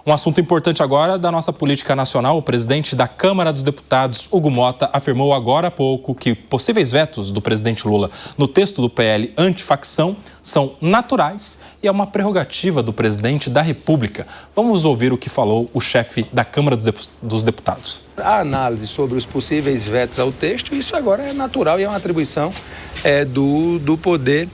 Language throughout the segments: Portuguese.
Um assunto importante agora da nossa política nacional. O presidente da Câmara dos Deputados, Hugo Motta, afirmou agora há pouco que possíveis vetos do presidente Lula no texto do PL antifacção são naturais e é uma prerrogativa do presidente da República. Vamos ouvir o que falou o chefe da Câmara dos Deputados. A análise sobre os possíveis vetos ao texto, isso agora é natural e é uma atribuição do Poder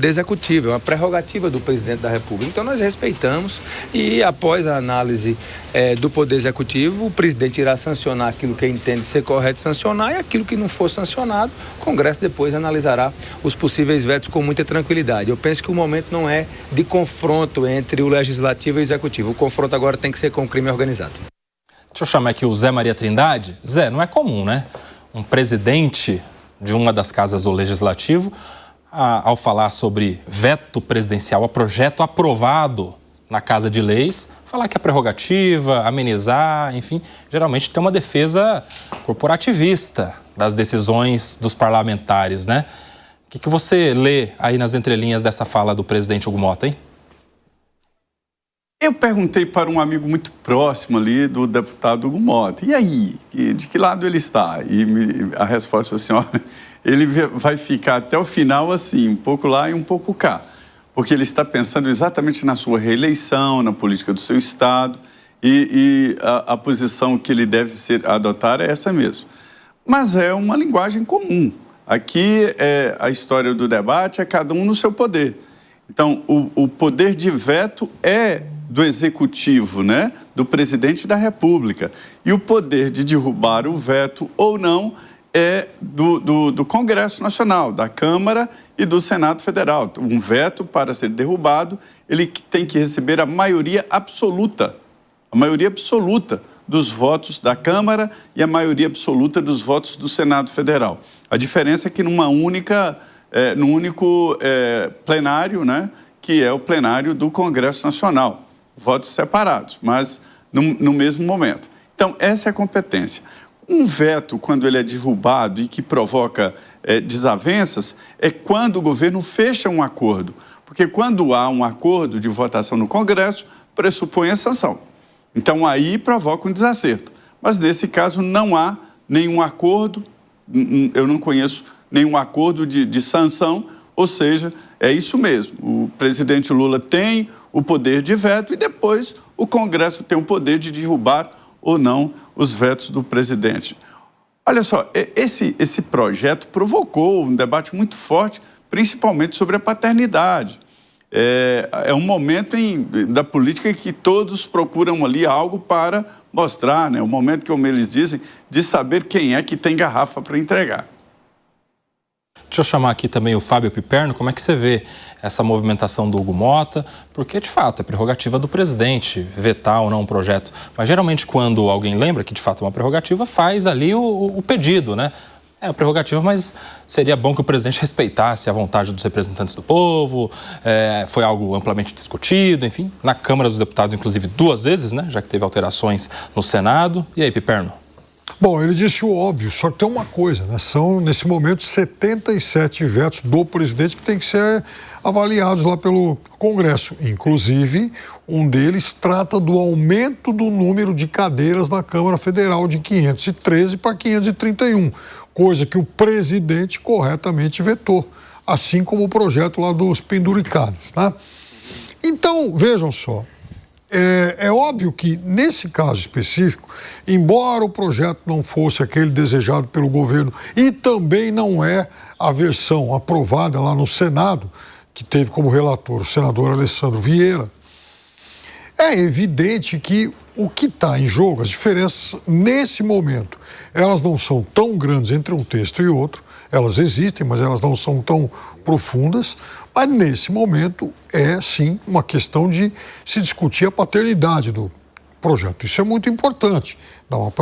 Executivo, é uma prerrogativa do presidente da República. Então nós respeitamos e após a análise do Poder Executivo, o presidente irá sancionar aquilo que entende ser correto sancionar e aquilo que não for sancionado, o Congresso depois analisará os possíveis vetos com muita tranquilidade. Eu penso que o momento não é de confronto entre o Legislativo e o Executivo. O confronto agora tem que ser com o crime organizado. Deixa eu chamar aqui o Zé Maria Trindade. Zé, não é comum, né? Um presidente de uma das casas do Legislativo, ao falar sobre veto presidencial a projeto aprovado na Casa de Leis, falar que é prerrogativa, amenizar, enfim, geralmente tem uma defesa corporativista das decisões dos parlamentares, né? O que você lê aí nas entrelinhas dessa fala do presidente Hugo Motta, hein? Eu perguntei para um amigo muito próximo ali do deputado Hugo Motta, e aí, de que lado ele está? E a resposta foi assim, olha, ele vai ficar até o final assim, um pouco lá e um pouco cá, porque ele está pensando exatamente na sua reeleição, na política do seu estado, e a posição que ele deve adotar é essa mesmo. Mas é uma linguagem comum. Aqui, a história do debate é cada um no seu poder. Então, o poder de veto é do Executivo, né? Do presidente da República. E o poder de derrubar o veto ou não é do Congresso Nacional, da Câmara e do Senado Federal. Um veto, para ser derrubado, ele tem que receber a maioria absoluta dos votos da Câmara e a maioria absoluta dos votos do Senado Federal. A diferença é que num único plenário, né, que é o plenário do Congresso Nacional. Votos separados, mas no mesmo momento. Então, essa é a competência. Um veto, quando ele é derrubado e que provoca desavenças, é quando o governo fecha um acordo. Porque quando há um acordo de votação no Congresso, pressupõe a sanção. Então, aí provoca um desacerto. Mas, nesse caso, não há nenhum acordo, eu não conheço nenhum acordo de sanção, ou seja, é isso mesmo. O presidente Lula tem o poder de veto e depois o Congresso tem o poder de derrubar ou não os vetos do presidente. Olha só, esse projeto provocou um debate muito forte, principalmente sobre a paternidade. É um momento da política em que todos procuram ali algo para mostrar, né? Um momento, como eles dizem, de saber quem é que tem garrafa para entregar. Deixa eu chamar aqui também o Fábio Piperno. Como é que você vê essa movimentação do Hugo Motta? Porque, de fato, é prerrogativa do presidente vetar ou não um projeto. Mas, geralmente, quando alguém lembra que, de fato, é uma prerrogativa, faz ali o pedido, né? É uma prerrogativa, mas seria bom que o presidente respeitasse a vontade dos representantes do povo. Foi algo amplamente discutido, enfim. Na Câmara dos Deputados, inclusive, 2 vezes, né? Já que teve alterações no Senado. E aí, Piperno? Bom, ele disse o óbvio, só que tem uma coisa, né? São, nesse momento, 77 vetos do presidente que tem que ser avaliados lá pelo Congresso. Inclusive, um deles trata do aumento do número de cadeiras na Câmara Federal de 513 para 531, coisa que o presidente corretamente vetou, assim como o projeto lá dos penduricados, né? Então, vejam só. É óbvio que, nesse caso específico, embora o projeto não fosse aquele desejado pelo governo e também não é a versão aprovada lá no Senado, que teve como relator o senador Alessandro Vieira, é evidente que o que está em jogo, as diferenças nesse momento, elas não são tão grandes entre um texto e outro, elas existem, mas elas não são tão profundas, mas nesse momento é sim uma questão de se discutir a paternidade do projeto. Isso é muito importante,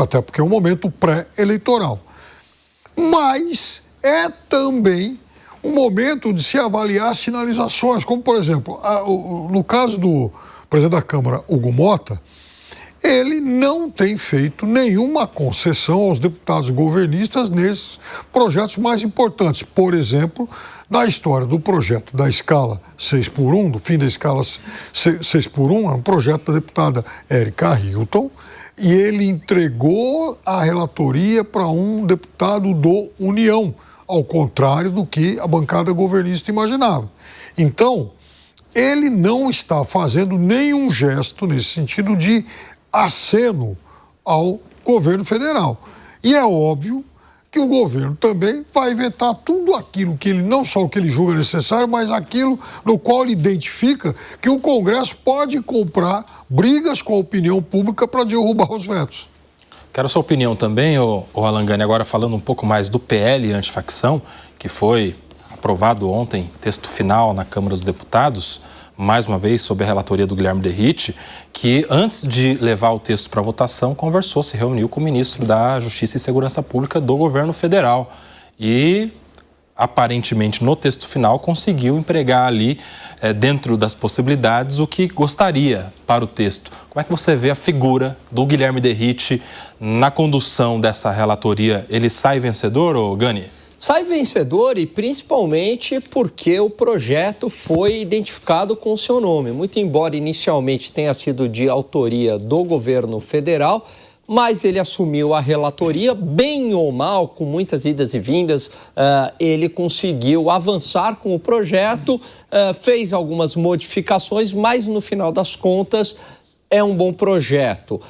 até porque é um momento pré-eleitoral. Mas é também um momento de se avaliar sinalizações, como por exemplo, no caso do presidente da Câmara, Hugo Motta, ele não tem feito nenhuma concessão aos deputados governistas nesses projetos mais importantes. Por exemplo, na história do projeto da escala 6x1, do fim da escala 6x1, é um projeto da deputada Érica Hilton, e ele entregou a relatoria para um deputado do União, ao contrário do que a bancada governista imaginava. Então, ele não está fazendo nenhum gesto nesse sentido de aceno ao governo federal. E é óbvio que o governo também vai vetar tudo aquilo que ele, não só o que ele julga necessário, mas aquilo no qual ele identifica que o Congresso pode comprar brigas com a opinião pública para derrubar os vetos. Quero a sua opinião também, Alan Gani, agora falando um pouco mais do PL antifacção, que foi aprovado ontem, texto final na Câmara dos Deputados, mais uma vez sob a relatoria do Guilherme Derrite, que antes de levar o texto para votação, se reuniu com o ministro da Justiça e Segurança Pública do governo federal e, aparentemente, no texto final, conseguiu empregar ali, dentro das possibilidades, o que gostaria para o texto. Como é que você vê a figura do Guilherme Derrite na condução dessa relatoria? Ele sai vencedor, Gani? Sai vencedor e principalmente porque o projeto foi identificado com o seu nome. Muito embora inicialmente tenha sido de autoria do governo federal, mas ele assumiu a relatoria, bem ou mal, com muitas idas e vindas, ele conseguiu avançar com o projeto, fez algumas modificações, mas no final das contas é um bom projeto.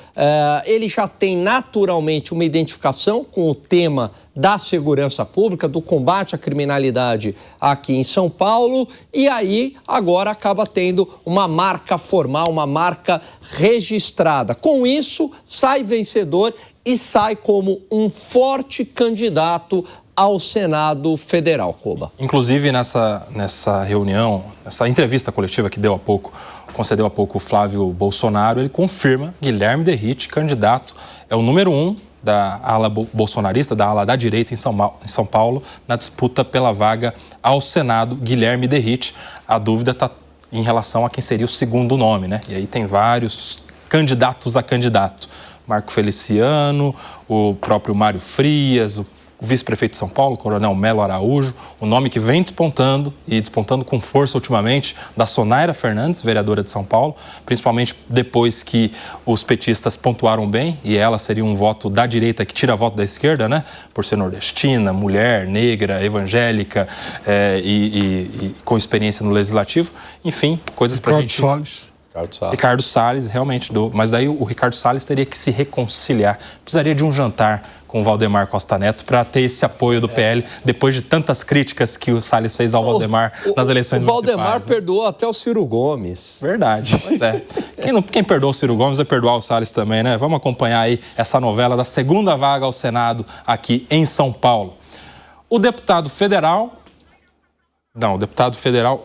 Ele já tem naturalmente uma identificação com o tema da segurança pública, do combate à criminalidade aqui em São Paulo, e aí agora acaba tendo uma marca formal, uma marca registrada. Com isso, sai vencedor e sai como um forte candidato ao Senado Federal, Koba. Inclusive, nessa reunião, nessa entrevista coletiva que concedeu há pouco o Flávio Bolsonaro, ele confirma Guilherme Derrite, candidato, é o número 1 da ala bolsonarista, da ala da direita em São Paulo, na disputa pela vaga ao Senado, Guilherme Derrite. A dúvida está em relação a quem seria o segundo nome, né? E aí tem vários candidatos a candidato. Marco Feliciano, o próprio Mário Frias, o vice-prefeito de São Paulo, Coronel Melo Araújo, o nome que vem despontando e despontando com força ultimamente, da Sonaira Fernandes, vereadora de São Paulo, principalmente depois que os petistas pontuaram bem, e ela seria um voto da direita que tira voto da esquerda, né? Por ser nordestina, mulher, negra, evangélica e com experiência no legislativo. Enfim, coisas pra gente... Ricardo Salles, realmente. Mas daí o Ricardo Salles teria que se reconciliar. Precisaria de um jantar com o Valdemar Costa Neto para ter esse apoio do PL, depois de tantas críticas que o Salles fez ao Valdemar nas eleições municipais. O Valdemar perdoou até o Ciro Gomes. Verdade, pois é. Quem perdoou o Ciro Gomes vai perdoar o Salles também, né? Vamos acompanhar aí essa novela da segunda vaga ao Senado aqui em São Paulo. O deputado federal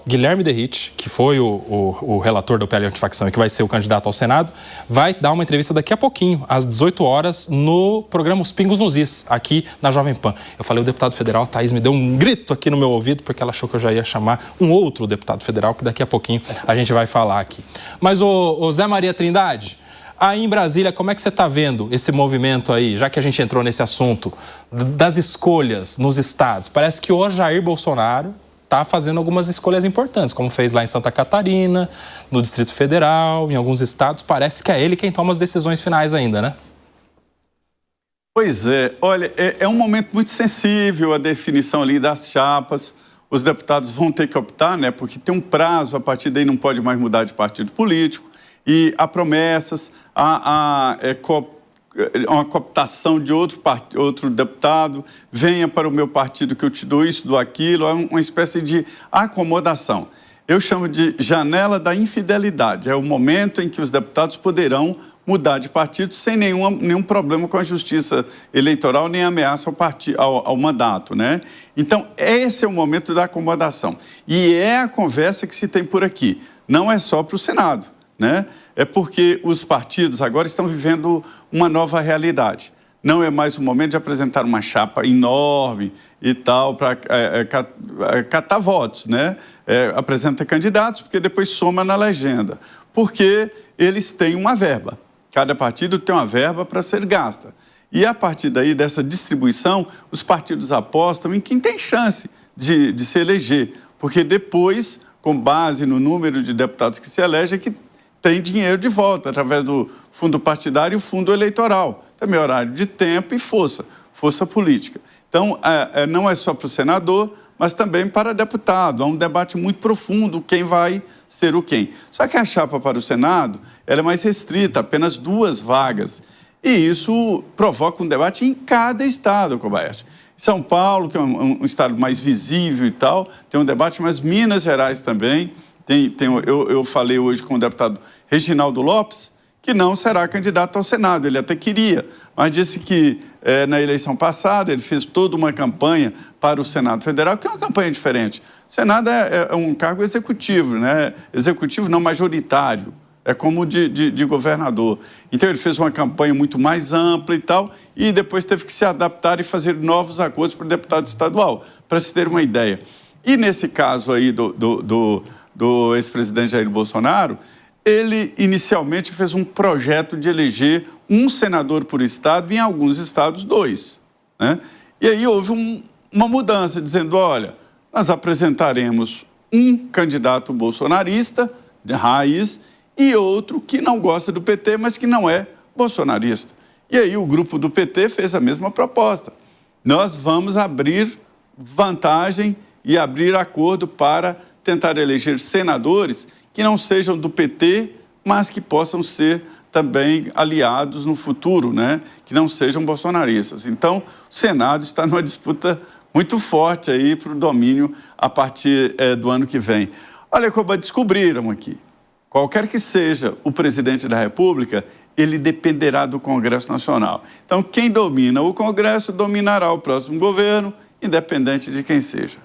Guilherme Derrite, que foi o relator do PL Antifacção e que vai ser o candidato ao Senado, vai dar uma entrevista daqui a pouquinho, às 18 horas, no programa Os Pingos nos Is, aqui na Jovem Pan. Eu falei o deputado federal, a Thaís me deu um grito aqui no meu ouvido, porque ela achou que eu já ia chamar um outro deputado federal, que daqui a pouquinho a gente vai falar aqui. Mas o Zé Maria Trindade, aí em Brasília, como é que você está vendo esse movimento aí, já que a gente entrou nesse assunto, das escolhas nos estados? Parece que o Jair Bolsonaro está fazendo algumas escolhas importantes, como fez lá em Santa Catarina, no Distrito Federal, em alguns estados. Parece que é ele quem toma as decisões finais ainda, né? Pois é. Olha, é um momento muito sensível a definição ali das chapas. Os deputados vão ter que optar, né? Porque tem um prazo, a partir daí não pode mais mudar de partido político. E há promessas, uma cooptação de outro deputado, venha para o meu partido que eu te dou isso, dou aquilo, é uma espécie de acomodação. Eu chamo de janela da infidelidade, é o momento em que os deputados poderão mudar de partido sem nenhum problema com a justiça eleitoral, nem ameaça ao mandato, né? Então, esse é o momento da acomodação. E é a conversa que se tem por aqui, não é só para o Senado, né? É porque os partidos agora estão vivendo uma nova realidade. Não é mais o momento de apresentar uma chapa enorme e tal para catar votos, né? Apresenta candidatos, porque depois soma na legenda. Porque eles têm uma verba. Cada partido tem uma verba para ser gasta. E a partir daí, dessa distribuição, os partidos apostam em quem tem chance de se eleger, porque depois, com base no número de deputados que se elegem, que tem dinheiro de volta, através do fundo partidário e o fundo eleitoral. Também horário de tempo e força política. Então, não é só para o senador, mas também para deputado. Há um debate muito profundo, quem vai ser o quem. Só que a chapa para o Senado, ela é mais restrita, apenas 2 vagas. E isso provoca um debate em cada estado, Kobayashi. São Paulo, que é um estado mais visível e tal, tem um debate, mas Minas Gerais também. Eu falei hoje com o deputado Reginaldo Lopes, que não será candidato ao Senado. Ele até queria, mas disse que na eleição passada ele fez toda uma campanha para o Senado Federal, que é uma campanha diferente. O Senado é um cargo executivo, né? Executivo não majoritário, é como de governador. Então ele fez uma campanha muito mais ampla e tal, e depois teve que se adaptar e fazer novos acordos para o deputado estadual, para se ter uma ideia. E nesse caso aí do ex-presidente Jair Bolsonaro, ele inicialmente fez um projeto de eleger um senador por estado, e em alguns estados 2. Né? E aí houve uma mudança, dizendo, olha, nós apresentaremos um candidato bolsonarista, de raiz, e outro que não gosta do PT, mas que não é bolsonarista. E aí o grupo do PT fez a mesma proposta. Nós vamos abrir vantagem e abrir acordo para tentar eleger senadores que não sejam do PT, mas que possam ser também aliados no futuro, né? Que não sejam bolsonaristas. Então, o Senado está numa disputa muito forte aí para o domínio a partir do ano que vem. Olha como descobriram aqui. Qualquer que seja o presidente da República, ele dependerá do Congresso Nacional. Então, quem domina o Congresso dominará o próximo governo, independente de quem seja.